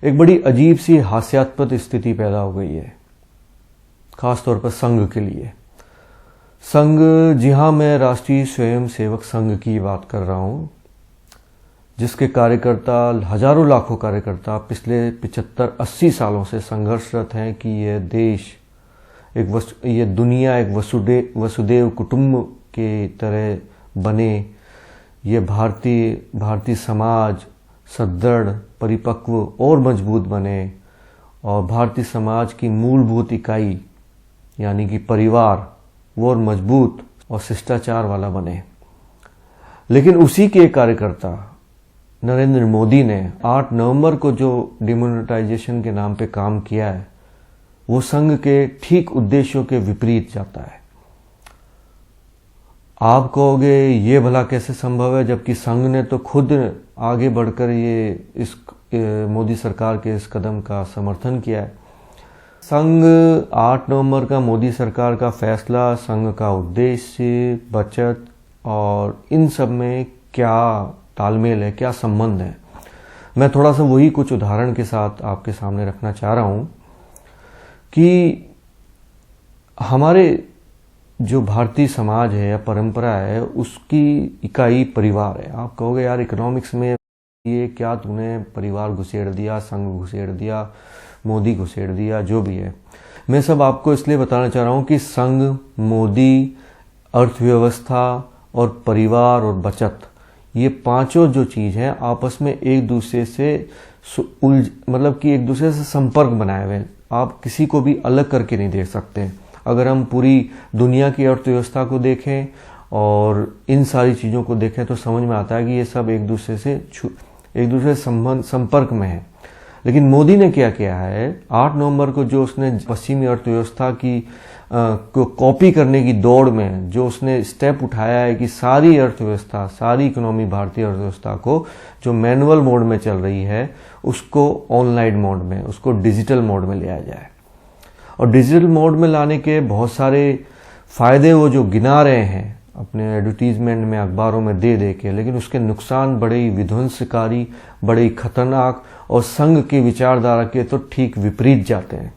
एक बड़ी अजीब सी हास्यास्पद स्थिति पैदा हो गई है, खासतौर पर संघ के लिए। संघ, जी हाँ, मैं राष्ट्रीय स्वयंसेवक संघ की बात कर रहा हूँ, जिसके कार्यकर्ता, हजारों लाखों कार्यकर्ता पिछले 75-80 सालों से संघर्षरत हैं कि यह देश ये दुनिया एक वसुदेव कुटुंब के तरह बने, ये भारतीय समाज सदृढ़, परिपक्व और मजबूत बने और भारतीय समाज की मूलभूत इकाई यानी कि परिवार वो और मजबूत और शिष्टाचार वाला बने। लेकिन उसी के कार्यकर्ता नरेंद्र मोदी ने 8 नवंबर को जो डिमोनेटाइजेशन के नाम पे काम किया है, वो संघ के ठीक उद्देश्यों के विपरीत जाता है। आप कहोगे ये भला कैसे संभव है, जबकि संघ ने तो खुद आगे बढ़कर इस मोदी सरकार के इस कदम का समर्थन किया है। संघ 8 नवंबर का मोदी सरकार का फैसला, संघ का उद्देश्य, बचत और इन सब में क्या तालमेल है, क्या संबंध है, मैं थोड़ा सा वही कुछ उदाहरण के साथ आपके सामने रखना चाह रहा हूं कि हमारे जो भारतीय समाज है या परंपरा है, उसकी इकाई परिवार है। आप कहोगे यार इकोनॉमिक्स में ये क्या तूने परिवार घुसेड़ दिया, संघ घुसेड़ दिया, मोदी घुसेड़ दिया, जो भी है। मैं सब आपको इसलिए बताना चाह रहा हूं कि संघ, मोदी, अर्थव्यवस्था और परिवार और बचत, ये पांचों जो चीज हैं आपस में एक दूसरे से मतलब कि एक दूसरे से संपर्क बनाए हुए। आप किसी को भी अलग करके नहीं देख सकते। अगर हम पूरी दुनिया की अर्थव्यवस्था को देखें और इन सारी चीज़ों को देखें तो समझ में आता है कि ये सब एक दूसरे से संपर्क में है। लेकिन मोदी ने क्या किया है, 8 नवंबर को जो उसने पश्चिमी अर्थव्यवस्था की को कॉपी करने की दौड़ में जो उसने स्टेप उठाया है कि सारी अर्थव्यवस्था, सारी इकोनॉमी, भारतीय अर्थव्यवस्था को जो मैनुअल मोड में चल रही है उसको ऑनलाइन मोड में, उसको डिजिटल मोड में ले आया जाए। और डिजिटल मोड में लाने के बहुत सारे फायदे वो जो गिना रहे हैं अपने एडवर्टीजमेंट में, अखबारों में दे के, लेकिन उसके नुकसान बड़े ही विध्वंसकारी, बड़े ही खतरनाक और संघ की विचारधारा के तो ठीक विपरीत जाते हैं।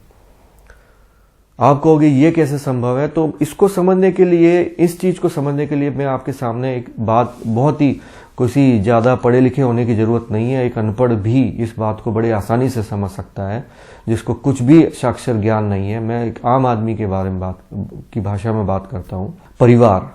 आप कहोगे ये कैसे संभव है, तो इसको समझने के लिए, इस चीज को समझने के लिए मैं आपके सामने एक बात, बहुत ही किसी ज्यादा पढ़े लिखे होने की जरूरत नहीं है, एक अनपढ़ भी इस बात को बड़े आसानी से समझ सकता है, जिसको कुछ भी साक्षर ज्ञान नहीं है। मैं एक आम आदमी के बारे में की भाषा में बात करता हूँ। परिवार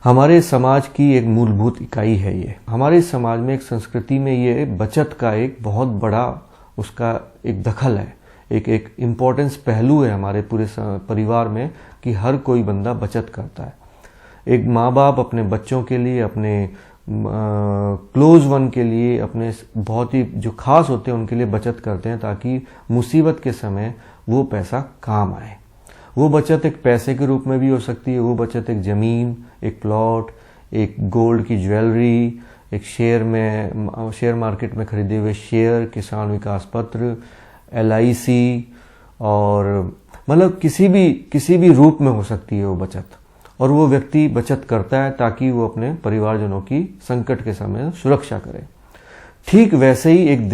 हमारे समाज की एक मूलभूत इकाई है। ये हमारे समाज में, एक संस्कृति में, ये बचत का एक बहुत बड़ा उसका एक दखल है, एक इम्पोर्टेंस पहलू है हमारे पूरे परिवार में कि हर कोई बंदा बचत करता है। एक माँ बाप अपने बच्चों के लिए, अपने क्लोज वन के लिए, अपने बहुत ही जो खास होते हैं उनके लिए बचत करते हैं ताकि मुसीबत के समय वो पैसा काम आए। वो बचत एक पैसे के रूप में भी हो सकती है, वो बचत एक जमीन, एक प्लॉट, एक गोल्ड की ज्वेलरी, एक शेयर मार्केट में खरीदे हुए शेयर, किसान विकास पत्र, LIC, और मतलब किसी भी रूप में हो सकती है वो बचत। और वो व्यक्ति बचत करता है ताकि वो अपने परिवारजनों की संकट के समय सुरक्षा करे। ठीक वैसे ही एक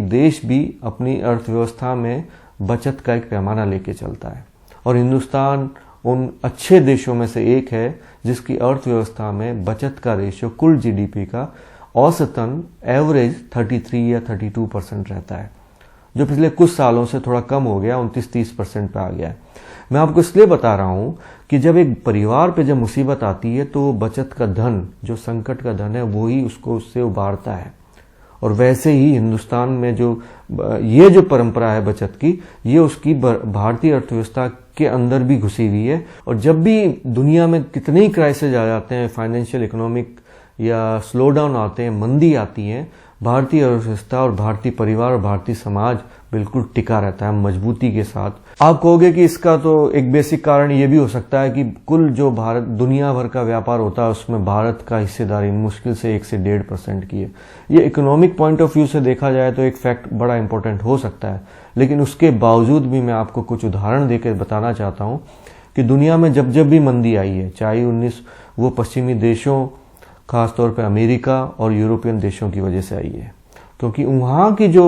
देश भी अपनी अर्थव्यवस्था में बचत का एक पैमाना लेके चलता है। और हिंदुस्तान उन अच्छे देशों में से एक है जिसकी अर्थव्यवस्था में बचत का रेशियो कुल GDP का औसतन एवरेज 33 या 32% रहता है, जो पिछले कुछ सालों से थोड़ा कम हो गया, 29-30% पे आ गया है। मैं आपको इसलिए बता रहा हूं कि जब एक परिवार पे जब मुसीबत आती है तो बचत का धन, जो संकट का धन है, वो ही उसको उससे उबारता है। और वैसे ही हिंदुस्तान में ये जो परंपरा है बचत की, ये उसकी भारतीय अर्थव्यवस्था के अंदर भी घुसी हुई है। और जब भी दुनिया में कितने ही क्राइसिस आ जाते हैं, फाइनेंशियल, इकोनॉमिक या स्लो डाउन आते हैं, मंदी आती है, भारतीय अर्थव्यवस्था और भारतीय परिवार और भारतीय समाज बिल्कुल टिका रहता है मजबूती के साथ। आप कहोगे कि इसका तो एक बेसिक कारण ये भी हो सकता है कि कुल जो दुनिया भर का व्यापार होता है उसमें भारत का हिस्सेदारी मुश्किल से 1 से 1.5% की है। ये इकोनॉमिक पॉइंट ऑफ व्यू से देखा जाए तो एक फैक्ट बड़ा इंपॉर्टेंट हो सकता है, लेकिन उसके बावजूद भी मैं आपको कुछ उदाहरण देकर बताना चाहता हूँ कि दुनिया में जब भी मंदी आई है, चाहे वो पश्चिमी देशों, खासतौर पर अमेरिका और यूरोपियन देशों की वजह से आई है, क्योंकि वहाँ की जो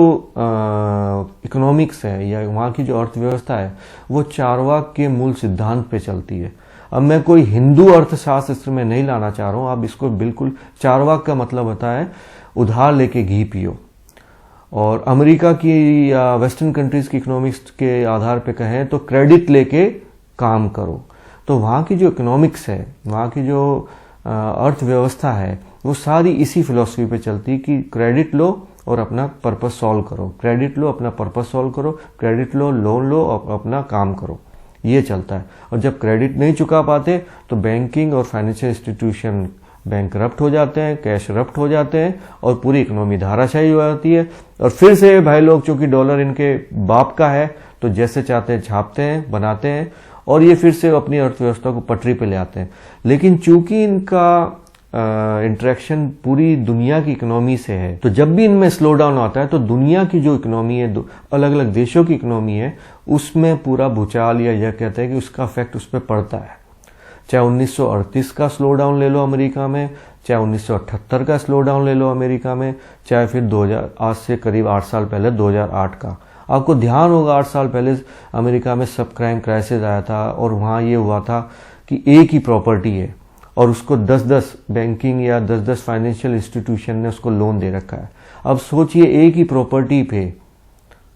इकोनॉमिक्स है या वहाँ की जो अर्थव्यवस्था है वो चार्वाक के मूल सिद्धांत पे चलती है। अब मैं कोई हिंदू अर्थशास्त्र इसमें नहीं लाना चाह रहा हूँ, आप इसको बिल्कुल, चार्वाक का मतलब होता है उधार लेके घी पियो। और अमेरिका की या वेस्टर्न कंट्रीज की इकोनॉमिक्स के आधार पे कहें तो क्रेडिट लेके काम करो। तो वहाँ की जो इकोनॉमिक्स है, वहाँ की जो अर्थव्यवस्था है, वो सारी इसी फिलॉसफी पे चलती है कि क्रेडिट लो और अपना पर्पस सॉल्व करो, क्रेडिट लो अपना पर्पस सॉल्व करो, क्रेडिट लो, लोन लो और अपना काम करो, ये चलता है। और जब क्रेडिट नहीं चुका पाते तो बैंकिंग और फाइनेंशियल इंस्टीट्यूशन बैंकरप्ट हो जाते हैं, कैश रप्ट हो जाते हैं और पूरी इकोनॉमी धाराशायी हो जाती है। और फिर से भाई लोग, चूंकि डॉलर इनके बाप का है, तो जैसे चाहते हैं छापते हैं, बनाते हैं और ये फिर से अपनी अर्थव्यवस्था को पटरी पे ले आते हैं। लेकिन चूंकि इनका इंटरेक्शन पूरी दुनिया की इकोनॉमी से है, तो जब भी इनमें स्लो डाउन आता है तो दुनिया की जो इकोनॉमी है, अलग अलग देशों की इकोनॉमी है, उसमें पूरा भूचाल या यह कहते हैं कि उसका इफेक्ट उस पर पड़ता है। चाहे 1938 का स्लो डाउन ले लो अमेरिका में, चाहे 1978 का स्लो डाउन ले लो अमेरिका में, चाहे फिर 2000, आज से करीब 8 साल पहले 2008 का। आपको ध्यान होगा 8 साल पहले अमेरिका में सब प्राइम क्राइसिस आया था और वहाँ ये हुआ था कि एक ही प्रॉपर्टी है और उसको 10-10 बैंकिंग या 10-10 फाइनेंशियल इंस्टीट्यूशन ने उसको लोन दे रखा है। अब सोचिए एक ही प्रॉपर्टी पे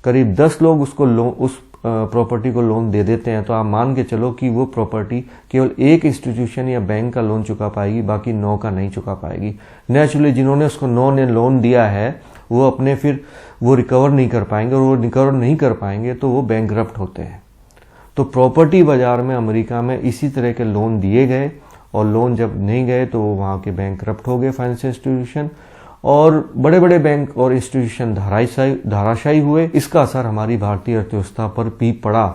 करीब 10 लोग उसको उस प्रॉपर्टी को लोन दे देते हैं, तो आप मान के चलो कि वो प्रॉपर्टी केवल एक इंस्टीट्यूशन या बैंक का लोन चुका पाएगी, बाकी 9 का नहीं चुका पाएगी। नेचुरली जिन्होंने उसको 9 ने लोन दिया है वो अपने फिर वो रिकवर नहीं कर पाएंगे और वो रिकवर नहीं कर पाएंगे तो वो बैंकरप्ट होते हैं। तो प्रॉपर्टी बाजार में अमेरिका में इसी तरह के लोन दिए गए और लोन जब नहीं गए तो वहाँ के बैंकरप्ट हो गए फाइनेंशियल इंस्टीट्यूशन और बड़े बड़े बैंक और इंस्टीट्यूशन धाराशायी हुए। इसका असर हमारी भारतीय अर्थव्यवस्था पर भी पड़ा।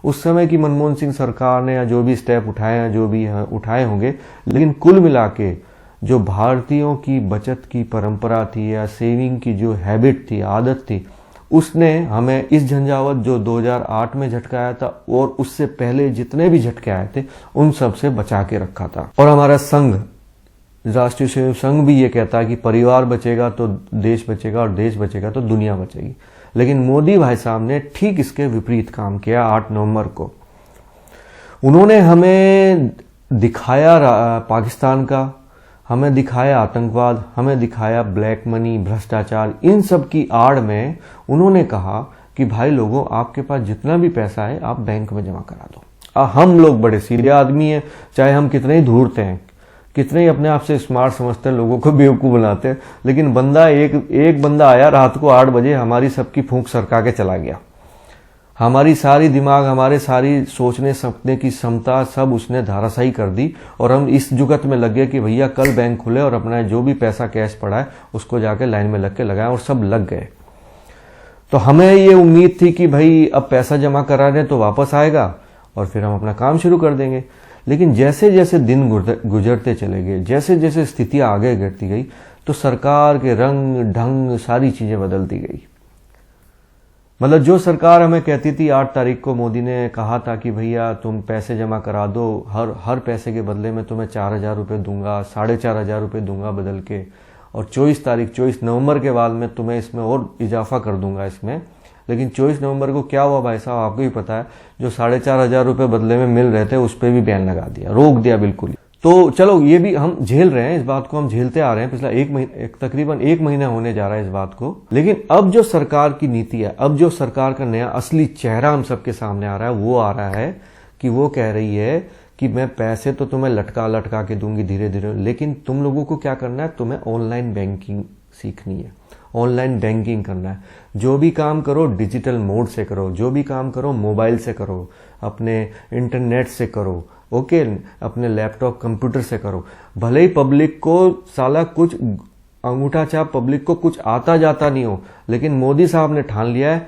उस समय की मनमोहन सिंह सरकार ने या जो भी स्टेप उठाए हैं, जो भी उठाए होंगे, लेकिन कुल मिला के जो भारतीयों की बचत की परंपरा थी या सेविंग की जो हैबिट थी, आदत थी, उसने हमें इस झंझावत जो 2008 में झटका आया था और उससे पहले जितने भी झटके आए थे उन सब से बचा के रखा था। और हमारा संघ, राष्ट्रीय स्वयं संघ भी ये कहता है कि परिवार बचेगा तो देश बचेगा और देश बचेगा तो दुनिया बचेगी। लेकिन मोदी भाई साहब ने ठीक इसके विपरीत काम किया। 8 नवंबर को उन्होंने हमें दिखाया पाकिस्तान का, हमें दिखाया आतंकवाद, हमें दिखाया ब्लैक मनी, भ्रष्टाचार। इन सब की आड़ में उन्होंने कहा कि भाई लोगों, आपके पास जितना भी पैसा है आप बैंक में जमा करा दो। हम लोग बड़े सीधे आदमी हैं, चाहे हम कितने ही धूर्त हैं, कितने ही अपने आप से स्मार्ट समझते हैं, लोगों को बेवकूफ़ बनाते हैं, लेकिन बंदा एक बंदा आया रात को 8 बजे, हमारी सबकी फूंक सरका के चला गया। हमारी सारी दिमाग, हमारे सारी सोचने समझने की क्षमता सब उसने धाराशायी कर दी और हम इस जुगत में लग गए कि भैया कल बैंक खुले और अपना जो भी पैसा कैश पड़ा है उसको जाके लाइन में लग के लगाएं, और सब लग गए। तो हमें ये उम्मीद थी कि भाई अब पैसा जमा करा रहे तो वापस आएगा और फिर हम अपना काम शुरू कर देंगे। लेकिन जैसे जैसे दिन गुजरते चले गए, जैसे जैसे स्थितियां आगे गिरती गई, तो सरकार के रंग ढंग सारी चीजें बदलती गई। मतलब जो सरकार हमें कहती थी, 8 तारीख को मोदी ने कहा था कि भैया तुम पैसे जमा करा दो, हर पैसे के बदले में तुम्हें 4,000 रुपये दूंगा, 4,500 रुपये दूंगा बदल के, और 24 नवंबर के बाद में तुम्हें इसमें और इजाफा कर दूंगा इसमें। लेकिन 24 नवंबर को क्या हुआ भाई साहब, आपको भी पता है, जो 4,500 रुपये बदले में मिल रहे थे उस पर भी बैन लगा दिया, रोक दिया बिल्कुल। तो चलो ये भी हम झेल रहे हैं, इस बात को हम झेलते आ रहे हैं, पिछला तकरीबन 1 महीना होने जा रहा है इस बात को। लेकिन अब जो सरकार की नीति है, अब जो सरकार का नया असली चेहरा हम सबके सामने आ रहा है, वो आ रहा है कि वो कह रही है कि मैं पैसे तो तुम्हें लटका के दूंगी धीरे धीरे, लेकिन तुम लोगों को क्या करना है, तुम्हें ऑनलाइन बैंकिंग सीखनी है, ऑनलाइन बैंकिंग करना है। जो भी काम करो डिजिटल मोड से करो, जो भी काम करो मोबाइल से करो, अपने इंटरनेट से करो, ओके, अपने लैपटॉप कंप्यूटर से करो। भले ही पब्लिक को साला कुछ अंगूठा छाप पब्लिक को कुछ आता जाता नहीं हो, लेकिन मोदी साहब ने ठान लिया है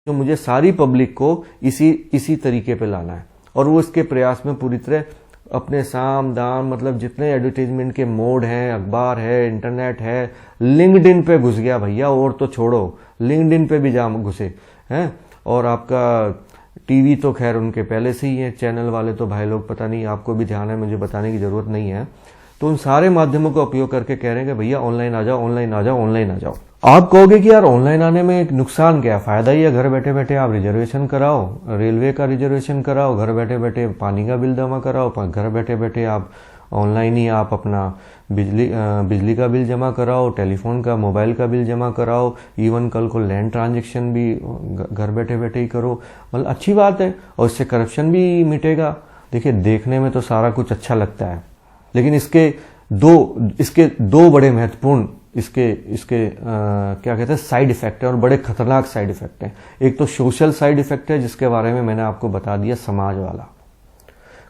कि मुझे सारी पब्लिक को इसी तरीके पे लाना है। और वो इसके प्रयास में पूरी तरह अपने साम दाम, मतलब जितने एडवर्टाइजमेंट के मोड हैं, अखबार है, इंटरनेट है, लिंक्डइन पे घुस गया भैया, और तो छोड़ो, लिंक्डइन पे भी जा घुसे हैं। और आपका टीवी तो खैर उनके पहले से ही है, चैनल वाले तो भाई लोग पता नहीं, आपको भी ध्यान है, मुझे बताने की जरूरत नहीं है। तो उन सारे माध्यमों का उपयोग करके कह रहे हैं कि भैया ऑनलाइन आ जाओ, ऑनलाइन आ जाओ, ऑनलाइन आ जाओ। आप कहोगे कि यार ऑनलाइन आने में एक नुकसान क्या है, फायदा ही है, घर बैठे बैठे आप रिजर्वेशन कराओ, रेलवे का रिजर्वेशन कराओ, घर बैठे बैठे पानी का बिल जमा कराओ, घर बैठे बैठे आप ऑनलाइन ही आप अपना बिजली का बिल जमा कराओ, टेलीफोन का, मोबाइल का बिल जमा कराओ, इवन कल को लैंड ट्रांजैक्शन भी घर बैठे बैठे ही करो। मतलब अच्छी बात है, और इससे करप्शन भी मिटेगा। देखिए, देखने में तो सारा कुछ अच्छा लगता है, लेकिन इसके दो बड़े महत्वपूर्ण क्या कहते हैं साइड इफेक्ट है, और बड़े खतरनाक साइड इफेक्ट हैं। एक तो सोशल साइड इफेक्ट है, जिसके बारे में मैंने आपको बता दिया, समाज वाला।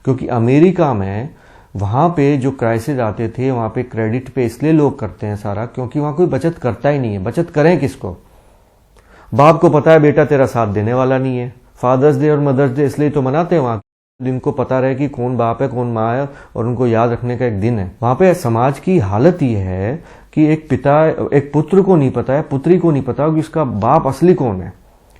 क्योंकि अमेरिका में वहां पे जो क्राइसिस आते थे, वहां पे क्रेडिट पे इसलिए लोग करते हैं सारा, क्योंकि वहां कोई बचत करता ही नहीं है। बचत करें किसको? बाप को पता है बेटा तेरा साथ देने वाला नहीं है। फादर्स डे और मदर्स डे इसलिए तो मनाते हैं वहां, जिनको पता रहे कि कौन बाप है कौन माँ है, और उनको याद रखने का एक दिन है। वहां पे समाज की हालत ये है कि एक पुत्र को नहीं पता है, पुत्री को नहीं पता कि उसका बाप असली कौन है।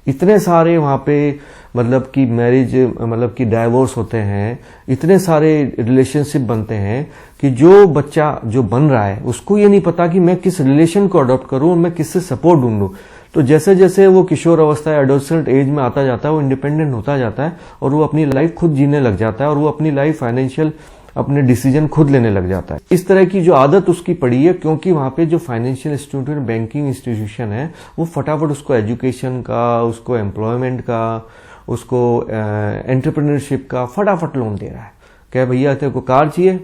इतने सारे वहां पे मतलब कि मैरिज, मतलब कि डाइवोर्स होते हैं, इतने सारे रिलेशनशिप बनते हैं कि जो बच्चा जो बन रहा है उसको ये नहीं पता कि मैं किस रिलेशन को अडॉप्ट करूं और मैं किससे सपोर्ट ढूंढूं। तो जैसे जैसे वो किशोर अवस्था या एडोलसेंट एज में आता जाता है, वो इंडिपेंडेंट होता जाता है, और वो अपनी लाइफ खुद जीने लग जाता है, और वो अपनी लाइफ फाइनेंशियल अपने डिसीजन खुद लेने लग जाता है। इस तरह की जो आदत उसकी पड़ी है, क्योंकि वहां पे जो फाइनेंशियल इंस्टीट्यूशन, बैंकिंग इंस्टीट्यूशन है, वो फटाफट उसको एजुकेशन का, उसको एम्प्लॉयमेंट का, उसको एंटरप्रेन्योरशिप का फटाफट लोन दे रहा है। क्या भैया तेरे को कार चाहिए,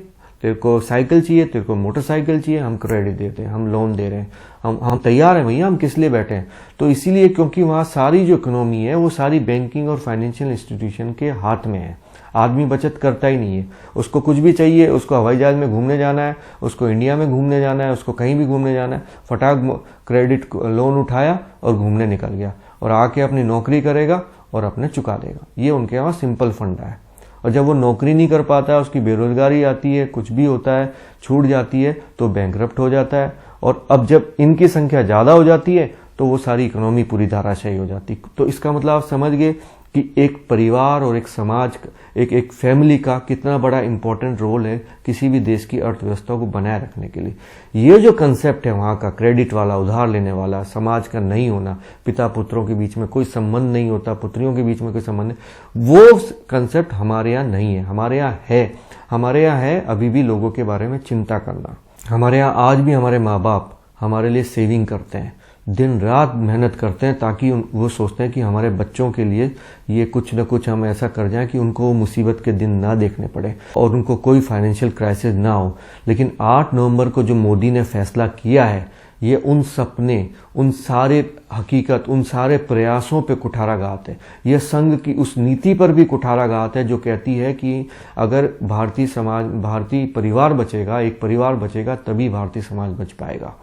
तेरे को साइकिल चाहिए, तेरे को मोटरसाइकिल चाहिए, हम क्रेडिट देते हैं, हम लोन दे रहे हैं, हम तैयार हैं भैया, हम किस लिए बैठे हैं। तो इसीलिए क्योंकि वहां सारी जो इकोनॉमी है वो सारी बैंकिंग और फाइनेंशियल इंस्टीट्यूशन के हाथ में है। आदमी बचत करता ही नहीं है। उसको कुछ भी चाहिए, उसको हवाई जहाज में घूमने जाना है, उसको इंडिया में घूमने जाना है, उसको कहीं भी घूमने जाना है, फटाक क्रेडिट लोन उठाया और घूमने निकल गया, और आके अपनी नौकरी करेगा और अपने चुका देगा। ये उनके यहाँ सिंपल फंडा है। और जब वो नौकरी नहीं कर पाता है, उसकी बेरोजगारी आती है, कुछ भी होता है, छूट जाती है, तो बैंकरप्ट हो जाता है। और अब जब इनकी संख्या ज्यादा हो जाती है तो वो सारी इकोनॉमी पूरी धाराशायी हो जाती। तो इसका मतलब आप समझ गए कि एक परिवार और एक समाज, एक फैमिली का कितना बड़ा इंपॉर्टेंट रोल है किसी भी देश की अर्थव्यवस्था को बनाए रखने के लिए। ये जो कंसेप्ट है वहां का, क्रेडिट वाला, उधार लेने वाला, समाज का नहीं होना, पिता पुत्रों के बीच में कोई संबंध नहीं होता, पुत्रियों के बीच में कोई संबंध नहीं, वो कंसेप्ट हमारे यहाँ नहीं है। हमारे यहाँ है अभी भी लोगों के बारे में चिंता करना। हमारे यहाँ आज भी हमारे माँ बाप हमारे लिए सेविंग करते हैं, दिन रात मेहनत करते हैं, ताकि वो सोचते हैं कि हमारे बच्चों के लिए ये कुछ न कुछ हम ऐसा कर जाएं कि उनको मुसीबत के दिन ना देखने पड़े और उनको कोई फाइनेंशियल क्राइसिस ना हो। लेकिन 8 नवंबर को जो मोदी ने फैसला किया है, ये उन सपने, उन सारे हकीकत, उन सारे प्रयासों पे कुठाराघात है। यह संघ की उस नीति पर भी कुठाराघात है जो कहती है कि अगर भारतीय परिवार बचेगा, एक परिवार बचेगा, तभी भारतीय समाज बच पाएगा।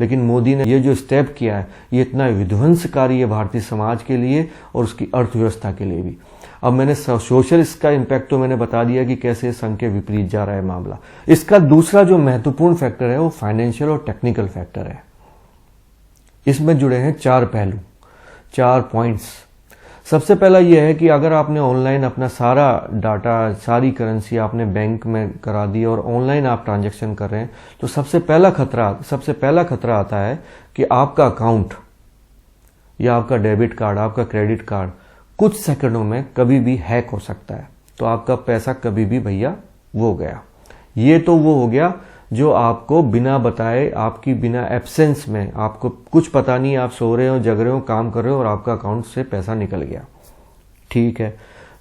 लेकिन मोदी ने ये जो स्टेप किया है, ये इतना विध्वंसकारी है भारतीय समाज के लिए और उसकी अर्थव्यवस्था के लिए भी। अब मैंने सोशल इसका इम्पैक्ट तो मैंने बता दिया कि कैसे संघ के विपरीत जा रहा है मामला। इसका दूसरा जो महत्वपूर्ण फैक्टर है वो फाइनेंशियल और टेक्निकल फैक्टर है। इसमें जुड़े हैं 4 पहलू, 4 पॉइंट्स। सबसे पहला यह है कि अगर आपने ऑनलाइन अपना सारा डाटा, सारी करेंसी आपने बैंक में करा दी और ऑनलाइन आप ट्रांजैक्शन कर रहे हैं, तो सबसे पहला खतरा आता है कि आपका अकाउंट या आपका डेबिट कार्ड, आपका क्रेडिट कार्ड कुछ सेकंडों में कभी भी हैक हो सकता है। तो आपका पैसा कभी भी भैया वो गया। ये तो वो हो गया जो आपको बिना बताए, आपकी बिना एब्सेंस में, आपको कुछ पता नहीं, आप सो रहे हो, जग रहे हो, काम कर रहे हो और आपका अकाउंट से पैसा निकल गया। ठीक है।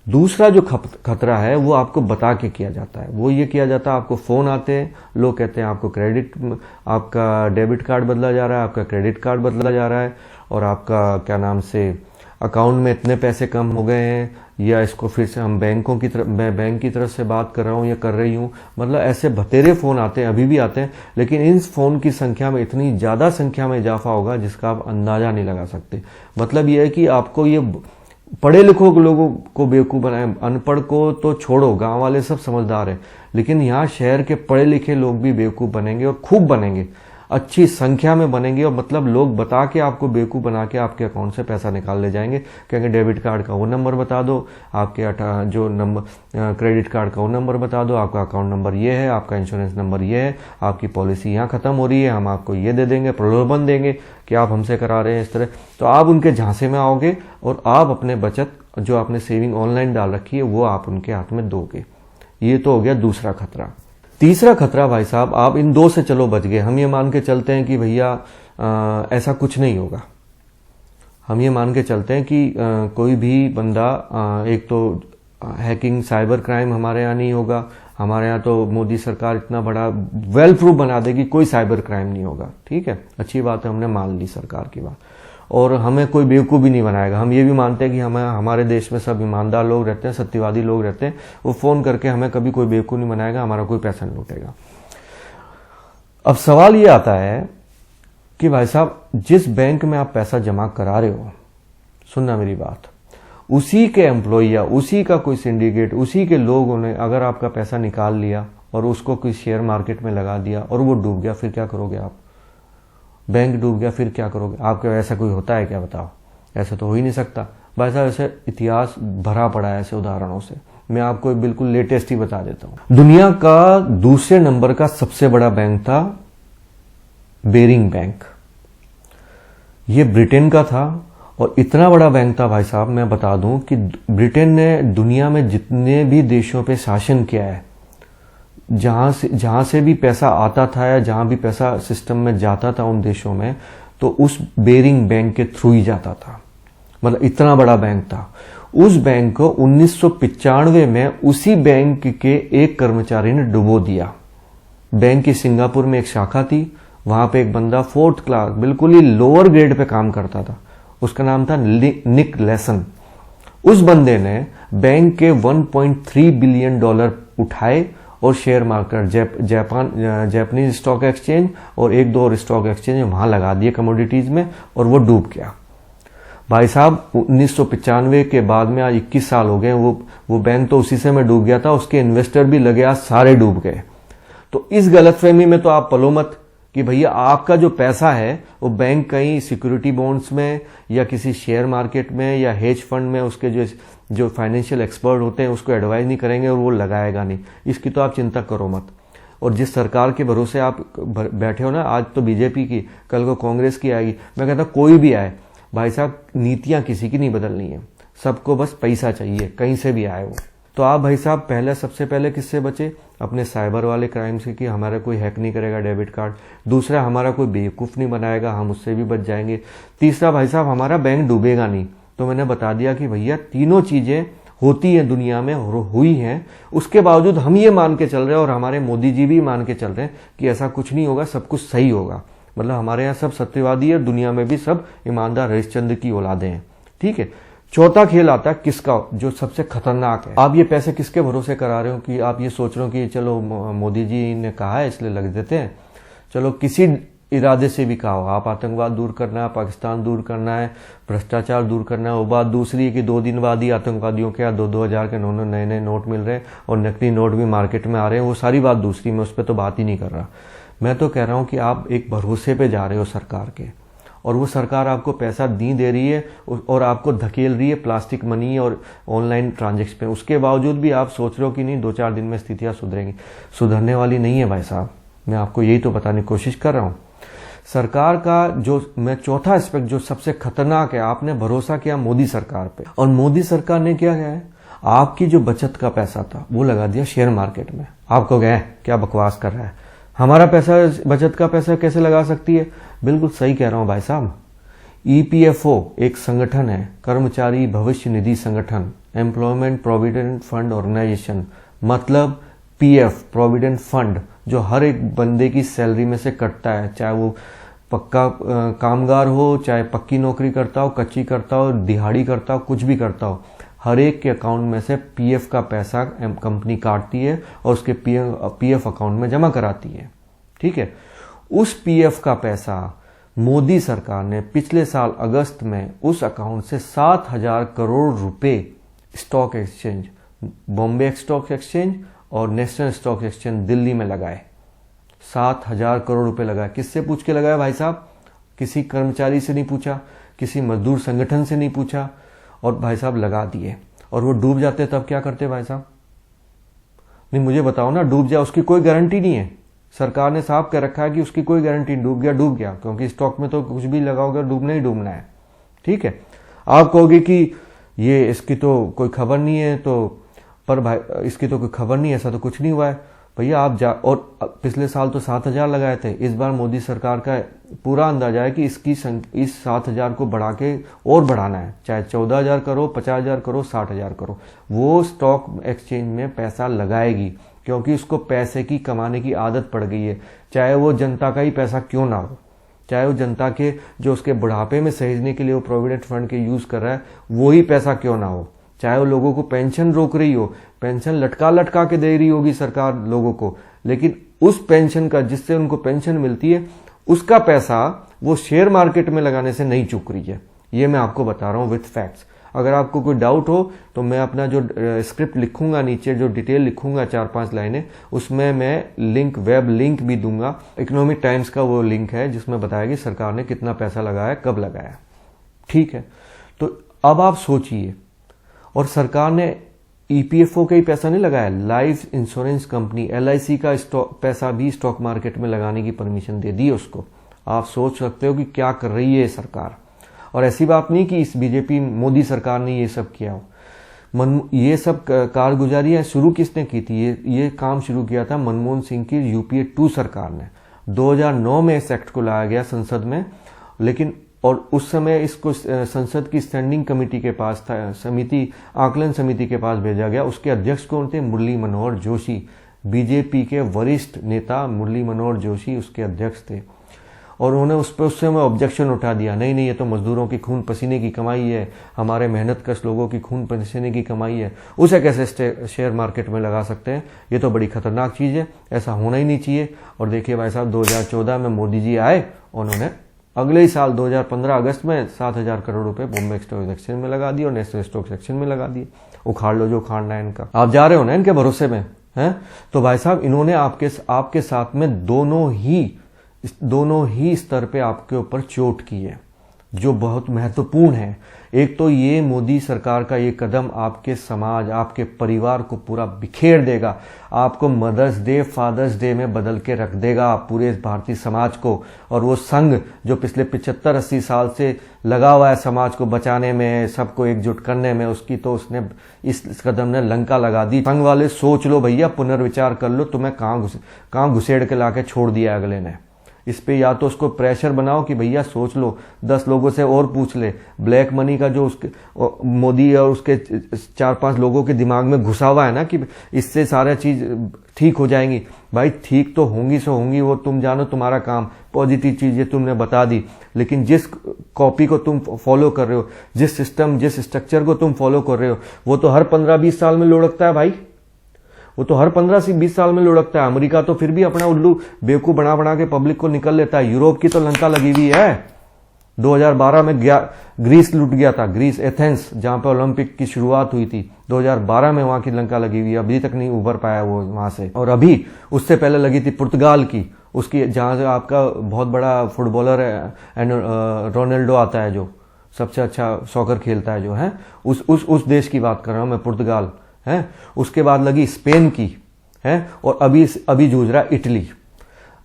दूसरा जो खतरा है वो आपको बता के किया जाता है। वो ये किया जाता है, आपको फोन आते हैं, लोग कहते हैं आपका डेबिट कार्ड बदला जा रहा है, आपका क्रेडिट कार्ड बदला जा रहा है, और आपका क्या नाम से अकाउंट में इतने पैसे कम हो गए हैं, या इसको फिर से हम मैं बैंक की तरफ से बात कर रहा हूँ या कर रही हूँ। मतलब ऐसे बतेरे फोन आते हैं, अभी भी आते हैं, लेकिन इन फोन की संख्या में इतनी ज्यादा संख्या में इजाफा होगा जिसका आप अंदाजा नहीं लगा सकते। मतलब यह है कि आपको ये पढ़े लिखों लोगों को बेवकूफ बनाए, अनपढ़ को तो छोड़ो, गांव वाले सब समझदार हैं, लेकिन यहाँ शहर के पढ़े लिखे लोग भी बेवकूफ बनेंगे और खूब बनेंगे। अच्छी संख्या में बनेंगे और मतलब लोग बता के आपको बेवकूफ़ बना के आपके अकाउंट से पैसा निकाल ले जाएंगे। कहेंगे डेबिट कार्ड का वो नंबर बता दो, आपके जो नंबर क्रेडिट कार्ड का वो नंबर बता दो, आपका अकाउंट नंबर ये है, आपका इंश्योरेंस नंबर ये है, आपकी पॉलिसी यहाँ ख़त्म हो रही है, हम आपको ये दे देंगे, प्रलोभन देंगे कि आप हमसे करा रहे हैं इस तरह। तो आप उनके झांसे में आओगे और आप अपने बचत जो आपने सेविंग ऑनलाइन डाल रखी है वो आप उनके हाथ में दोगे। ये तो हो गया दूसरा खतरा। तीसरा खतरा भाई साहब, आप इन दो से चलो बच गए। हम ये मान के चलते हैं कि भैया ऐसा कुछ नहीं होगा। हम ये मान के चलते हैं कि कोई भी बंदा एक तो हैकिंग साइबर क्राइम हमारे यहाँ नहीं होगा। हमारे यहाँ तो मोदी सरकार इतना बड़ा वेल प्रूफ बना देगी, कोई साइबर क्राइम नहीं होगा। ठीक है, अच्छी बात है, हमने मान ली सरकार की बात। और हमें कोई बेवकूफ़ भी नहीं बनाएगा। हम ये भी मानते हैं कि हमारे देश में सब ईमानदार लोग रहते हैं, सत्यवादी लोग रहते हैं। वो फ़ोन करके हमें कभी कोई बेवकूफ़ नहीं बनाएगा, हमारा कोई पैसा नहीं लूटेगा। अब सवाल ये आता है कि भाई साहब, जिस बैंक में आप पैसा जमा करा रहे हो, सुनना मेरी बात, उसी के एम्प्लॉय या उसी का कोई सिंडिकेट, उसी के लोगों ने अगर आपका पैसा निकाल लिया और उसको कोई शेयर मार्केट में लगा दिया और वो डूब गया, फिर क्या करोगे आप? बैंक डूब गया, फिर क्या करोगे? आपके ऐसा कोई होता है क्या? बताओ, ऐसा तो हो ही नहीं सकता। भाई साहब, ऐसे इतिहास भरा पड़ा है ऐसे उदाहरणों से। मैं आपको बिल्कुल लेटेस्ट ही बता देता हूं। दुनिया का दूसरे नंबर का सबसे बड़ा बैंक था बेरिंग बैंक। ये ब्रिटेन का था और इतना बड़ा बैंक था भाई साहब, मैं बता दूं कि ब्रिटेन ने दुनिया में जितने भी देशों पे शासन किया है, जहां से भी पैसा आता था या जहां भी पैसा सिस्टम में जाता था उन देशों में, तो उस बेरिंग बैंक के थ्रू ही जाता था। मतलब इतना बड़ा बैंक था। उस बैंक को 1995 में उसी बैंक के एक कर्मचारी ने डुबो दिया। बैंक की सिंगापुर में एक शाखा थी, वहां पे एक बंदा 4th क्लास बिल्कुल ही लोअर ग्रेड पे काम करता था। उसका नाम था निक लेसन। उस बंदे ने बैंक के $1.3 बिलियन उठाए और share market Japanese stock exchange और एक दो और स्टॉक एक्सचेंज वहां लगा दिए कमोडिटीज में, और वो डूब गया। भाई साहब, 1995 के बाद में आज 21 साल हो गए। वो बैंक तो उसी से में डूब गया था, उसके इन्वेस्टर भी लगे, आज सारे डूब गए। तो इस गलतफहमी में तो आप पलो मत कि भैया आपका जो पैसा है वो बैंक कहीं सिक्योरिटी बॉन्ड्स में या किसी शेयर मार्केट में या हेज फंड में उसके जो फाइनेंशियल एक्सपर्ट होते हैं उसको एडवाइस नहीं करेंगे और वो लगाएगा नहीं। इसकी तो आप चिंता करो मत। और जिस सरकार के भरोसे आप बैठे हो ना, आज तो बीजेपी की, कल को कांग्रेस की आएगी, मैं कहता कोई भी आए भाई साहब, नीतियां किसी की नहीं बदलनी है। सबको बस पैसा चाहिए, कहीं से भी आए वो। तो आप भाई साहब सबसे पहले किससे बचे? अपने साइबर वाले क्राइम से, कि हमारा कोई हैक नहीं करेगा डेबिट कार्ड। दूसरा, हमारा कोई बेवकूफ़ नहीं बनाएगा, हम उससे भी बच जाएंगे। तीसरा भाई साहब, हमारा बैंक डूबेगा नहीं। तो मैंने बता दिया कि भैया तीनों चीज़ें होती हैं दुनिया में और हुई हैं। उसके बावजूद हम ये मान के चल रहे हैं और हमारे मोदी जी भी मान के चल रहे हैं कि ऐसा कुछ नहीं होगा, सब कुछ सही होगा। मतलब हमारे यहाँ सब सत्यवादी है, दुनिया में भी सब ईमानदार हरिश्चंद्र की औलादें हैं। ठीक है। चौथा खेल आता है किसका, जो सबसे खतरनाक है। आप ये पैसे किसके भरोसे करा रहे हो कि आप ये सोच रहे हो कि चलो मोदी जी ने कहा है इसलिए लग देते हैं। चलो किसी इरादे से भी कहा हो, आप आतंकवाद दूर करना है, पाकिस्तान दूर करना है, भ्रष्टाचार दूर करना है। वो बात दूसरी है कि 2 दिन बाद ही आतंकवादियों के 2-2 हज़ार के नए नए नोट मिल रहे हैं और नकली नोट भी मार्केट में आ रहे हैं। वो सारी बात दूसरी, मैं उस पर तो बात ही नहीं कर रहा। मैं तो कह रहा हूँ कि आप एक भरोसे पे जा रहे हो सरकार के, और वो सरकार आपको पैसा दे रही है और आपको धकेल रही है प्लास्टिक मनी और ऑनलाइन ट्रांजैक्शन पे। उसके बावजूद भी आप सोच रहे हो कि नहीं 2-4 दिन में स्थितियां सुधरेंगी। सुधरने वाली नहीं है भाई साहब। मैं आपको यही तो बताने की कोशिश कर रहा हूँ। सरकार का जो मैं चौथा एस्पेक्ट जो सबसे खतरनाक है, आपने भरोसा किया मोदी सरकार पे, और मोदी सरकार ने क्या किया है, आपकी जो बचत का पैसा था वो लगा दिया शेयर मार्केट में। आपको गए क्या बकवास कर रहा है, हमारा पैसा बचत का पैसा कैसे लगा सकती है? बिल्कुल सही कह रहा हूं भाई साहब। EPFO एक संगठन है, कर्मचारी भविष्य निधि संगठन, एम्प्लॉयमेंट प्रोविडेंट फंड ऑर्गेनाइजेशन। मतलब PF प्रोविडेंट फंड जो हर एक बंदे की सैलरी में से कटता है, चाहे वो पक्का कामगार हो, चाहे पक्की नौकरी करता हो, कच्ची करता हो, दिहाड़ी करता हो, कुछ भी करता हो, हर एक के अकाउंट में से PF का पैसा कंपनी काटती है और उसके PF अकाउंट में जमा कराती है। ठीक है। उस PF का पैसा मोदी सरकार ने पिछले साल अगस्त में उस अकाउंट से 7,000 करोड़ रुपए stock exchange, Bombay stock exchange और नेशनल स्टॉक एक्सचेंज दिल्ली में लगाए। 7,000 करोड़ रुपए लगाया। किससे पूछ के लगाया भाई साहब? किसी कर्मचारी से नहीं पूछा, किसी मजदूर संगठन से नहीं पूछा, और भाई साहब लगा दिए। और वो डूब जाते तब क्या करते भाई साहब? नहीं, मुझे बताओ ना, डूब जाए उसकी कोई गारंटी नहीं है। सरकार ने साफ कह रखा है कि उसकी कोई गारंटी, डूब गया, क्योंकि स्टॉक में तो कुछ भी लगाओगे डूबना ही डूबना है। ठीक है, आप कहोगे कि ये इसकी तो कोई खबर नहीं है, तो पर भाई इसकी तो कोई खबर नहीं है, ऐसा तो कुछ नहीं हुआ है भैया। आप जा, और पिछले साल तो 7,000 लगाए थे। इस बार मोदी सरकार का पूरा अंदाजा है कि इस 7,000 को बढ़ा के और बढ़ाना है, चाहे 14,000 करो, 50,000 करो, 60,000 करो। वो स्टॉक एक्सचेंज में पैसा लगाएगी, क्योंकि उसको पैसे की कमाने की आदत पड़ गई है, चाहे वो जनता का ही पैसा क्यों ना हो, चाहे वो जनता के जो उसके बुढ़ापे में सहेजने के लिए वो प्रोविडेंट फंड के यूज कर रहा है वो ही पैसा क्यों ना हो, चाहे वो लोगों को पेंशन रोक रही हो, पेंशन लटका के दे रही होगी सरकार लोगों को, लेकिन उस पेंशन का, जिससे उनको पेंशन मिलती है, उसका पैसा वो शेयर मार्केट में लगाने से नहीं चूक रही है। ये मैं आपको बता रहा हूं विथ फैक्ट्स। अगर आपको कोई डाउट हो तो मैं अपना जो स्क्रिप्ट लिखूंगा, नीचे जो डिटेल लिखूंगा 4-5 लाइनें, उसमें मैं लिंक, वेब लिंक भी दूंगा। इकोनॉमिक टाइम्स का वो लिंक है जिसमें बताया कि सरकार ने कितना पैसा लगाया, कब लगाया। ठीक है, तो अब आप सोचिए, और सरकार ने ईपीएफओ का ही पैसा नहीं लगाया, लाइफ इंश्योरेंस कंपनी LIC का पैसा भी स्टॉक मार्केट में लगाने की परमिशन दे दी उसको। आप सोच सकते हो कि क्या कर रही है सरकार। और ऐसी बात नहीं कि इस बीजेपी मोदी सरकार ने ये सब किया हो। ये सब कारगुजारियां शुरू किसने की थी? ये काम शुरू किया था मनमोहन सिंह की UPA 2 सरकार ने। 2009 में इस एक्ट को लाया गया संसद में, लेकिन और उस समय इसको संसद की स्टैंडिंग कमेटी के पास था, आकलन समिति के पास भेजा गया। उसके अध्यक्ष कौन थे? मुरली मनोहर जोशी, बीजेपी के वरिष्ठ नेता मुरली मनोहर जोशी उसके अध्यक्ष थे। और उन्होंने उस समय ऑब्जेक्शन उठा दिया, नहीं, ये तो मजदूरों की खून पसीने की कमाई है, हमारे मेहनत कश लोगों की खून पसीने की कमाई है, उसे कैसे शेयर मार्केट में लगा सकते हैं? ये तो बड़ी खतरनाक चीज है, ऐसा होना ही नहीं चाहिए। और देखिए भाई साहब, 2014 में मोदी जी आए, उन्होंने अगले ही साल 2015 अगस्त में 7,000 करोड़ रुपए बॉम्बे स्टॉक एक्सचेंज में लगा दिए और नेशनल स्टॉक एक्सचेंज में लगा दिए। उखाड़ लो जो उखाड़ना है इनका। आप जा रहे हो ना इनके भरोसे में, हैं? तो भाई साहब, इन्होंने आपके साथ में दोनों ही स्तर पे आपके ऊपर चोट की है, जो बहुत महत्वपूर्ण है। एक तो ये मोदी सरकार का ये कदम आपके समाज, आपके परिवार को पूरा बिखेर देगा, आपको मदर्स डे, फादर्स डे में बदल के रख देगा पूरे भारतीय समाज को। और वो संघ जो पिछले 75-80 साल से लगा हुआ है समाज को बचाने में, सबको एकजुट करने में, उसकी तो उसने इस कदम ने लंका लगा दी। संघ वाले सोच लो भैया, पुनर्विचार कर लो, तुम्हें कहां घुसेड़ के लाके छोड़ दिया अगले ने। इस पे या तो उसको प्रेशर बनाओ कि भैया सोच लो, 10 लोगों से और पूछ ले। ब्लैक मनी का जो उसके मोदी और उसके 4-5 लोगों के दिमाग में घुसा हुआ है ना कि इससे सारा चीज ठीक हो जाएंगी, भाई ठीक तो होंगी सो होंगी, वो तुम जानो, तुम्हारा काम। पॉजिटिव चीजें तुमने बता दी, लेकिन जिस कॉपी को तुम फॉलो कर रहे हो, जिस सिस्टम, जिस स्ट्रक्चर को तुम फॉलो कर रहे हो, वो तो हर 15-20 साल में लुढ़कता है भाई। वो तो हर 15 से 20 साल में लुढ़कता है। अमेरिका तो फिर भी अपना उल्लू बेवकूफ बना के पब्लिक को निकल लेता है। यूरोप की तो लंका लगी हुई है। 2012 में ग्रीस लुट गया था, ग्रीस, एथेंस, जहां पर ओलंपिक की शुरुआत हुई थी। 2012 में वहां की लंका लगी हुई है, अभी तक नहीं उभर पाया वो वहां से। और अभी उससे पहले लगी थी पुर्तगाल की, उसकी, जहां से आपका बहुत बड़ा फुटबॉलर रोनाल्डो आता है, जो सबसे अच्छा सॉकर खेलता है, जो है उस देश की बात कर रहा हूं मैं, पुर्तगाल है। उसके बाद लगी स्पेन की है, और अभी जूझ रहा इटली।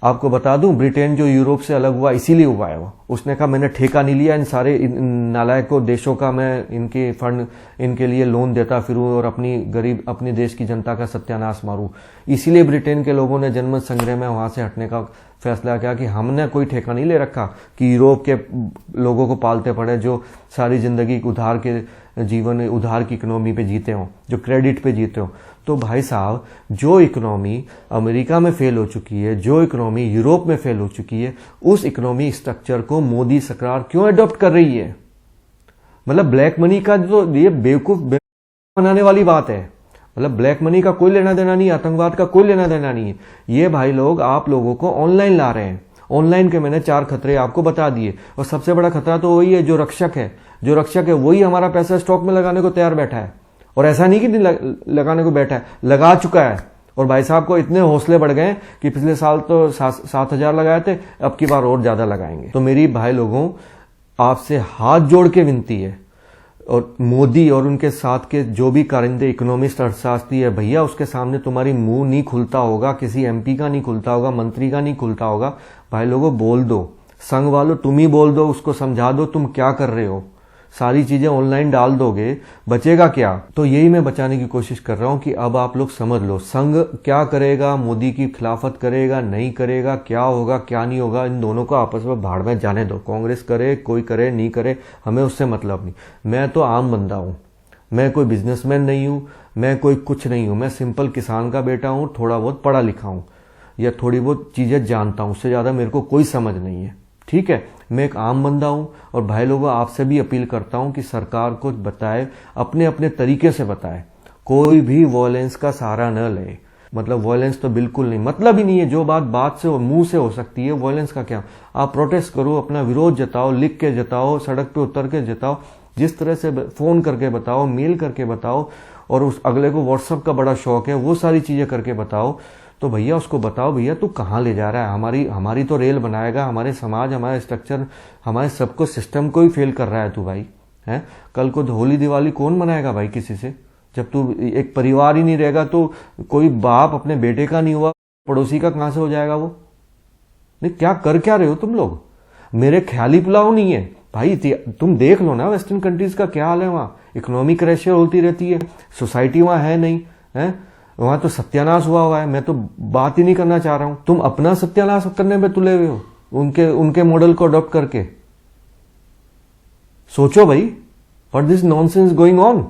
आपको बता दूं, ब्रिटेन जो यूरोप से अलग हुआ इसीलिए हुआ है। वो उसने कहा मैंने ठेका नहीं लिया इन सारे नालायकों देशों का, मैं इनके फंड, इनके लिए लोन देता फिरूं और अपनी देश की जनता का सत्यानाश मारूं। इसीलिए ब्रिटेन के लोगों ने जनमत संग्रह में वहां से हटने का फैसला किया कि हमने कोई ठेका नहीं ले रखा कि यूरोप के लोगों को पालते पड़े, जो सारी जिंदगी उधार के जीवन, उधार की इकोनॉमी पे जीते हो, जो क्रेडिट पे जीते हो। तो भाई साहब, जो इकोनॉमी अमेरिका में फेल हो चुकी है, जो इकोनॉमी यूरोप में फेल हो चुकी है, उस इकोनॉमी स्ट्रक्चर को मोदी सरकार क्यों अडॉप्ट कर रही है? मतलब ब्लैक मनी का जो ये बेवकूफ बनाने वाली बात है। मतलब ब्लैक मनी का कोई लेना देना नहीं है, आतंकवाद का कोई लेना देना नहीं है। ये भाई लोग आप लोगों को ऑनलाइन ला रहे हैं। ऑनलाइन के मैंने 4 खतरे आपको बता दिए, और सबसे बड़ा खतरा तो वही है, जो रक्षक है वही हमारा पैसा स्टॉक में लगाने को तैयार बैठा है। और ऐसा नहीं कि लगाने को बैठा है, लगा चुका है और भाई साहब को इतने हौसले बढ़ गए कि पिछले साल तो 7,000 लगाए थे, अब की बार और ज्यादा लगाएंगे। तो मेरी भाई लोगों आपसे हाथ जोड़ के विनती है, और मोदी और उनके साथ के जो भी कारिंदे इकोनॉमिस्ट अर्थशास्त्री है भैया, उसके सामने तुम्हारी मुंह नहीं खुलता होगा, किसी एमपी का नहीं खुलता होगा, मंत्री का नहीं खुलता होगा। भाई लोगों बोल दो, संघ वालों तुम ही बोल दो, उसको समझा दो तुम क्या कर रहे हो। सारी चीजें ऑनलाइन डाल दोगे, बचेगा क्या? तो यही मैं बचाने की कोशिश कर रहा हूं कि अब आप लोग समझ लो संघ क्या करेगा, मोदी की खिलाफत करेगा नहीं करेगा, क्या होगा क्या नहीं होगा, इन दोनों को आपस में भाड़ में जाने दो। कांग्रेस करे कोई करे नहीं करे, हमें उससे मतलब नहीं। मैं तो आम बंदा हूं, मैं कोई बिजनेसमैन नहीं हूं, मैं कोई कुछ नहीं हूं, मैं सिंपल किसान का बेटा हूं, थोड़ा बहुत पढ़ा लिखा हूं या थोड़ी बहुत चीजें जानता हूं, उससे ज्यादा मेरे को कोई समझ नहीं है। ठीक है, मैं एक आम बंदा हूं। और भाई लोगों आपसे भी अपील करता हूं कि सरकार को बताए, अपने अपने तरीके से बताए, कोई भी वॉयलेंस का सहारा न ले। मतलब वॉयलेंस तो बिल्कुल नहीं, मतलब ही नहीं है। जो बात से मुंह से हो सकती है, वॉयलेंस का क्या? आप प्रोटेस्ट करो, अपना विरोध जताओ, लिख के जताओ, सड़क पे उतर के जताओ, जिस तरह से फोन करके बताओ, मेल करके बताओ, और उस अगले को व्हाट्सएप का बड़ा शौक है, वो सारी चीजें करके बताओ। तो भैया उसको बताओ, भैया तू कहाँ ले जा रहा है, हमारी तो रेल बनाएगा, हमारे समाज, हमारा स्ट्रक्चर, हमारे सबको सिस्टम को ही फेल कर रहा है तू भाई। है कल को होली दिवाली कौन मनाएगा भाई किसी से? जब तू एक परिवार ही नहीं रहेगा तो कोई बाप अपने बेटे का नहीं हुआ, पड़ोसी का कहां से हो जाएगा वो? नहीं, क्या रहे हो तुम लोग? मेरे ख्याली पुलाव नहीं है भाई। तुम देख लो ना वेस्टर्न कंट्रीज का क्या हाल है, वहां इकोनॉमिक क्रैश होती रहती है, सोसाइटी वहां है नहीं है, वहां तो सत्यानाश हुआ है। मैं तो बात ही नहीं करना चाह रहा हूं, तुम अपना सत्यानाश करने में तुले हुए हो, उनके मॉडल को अडॉप्ट करके। सोचो भाई, what this nonsense going on.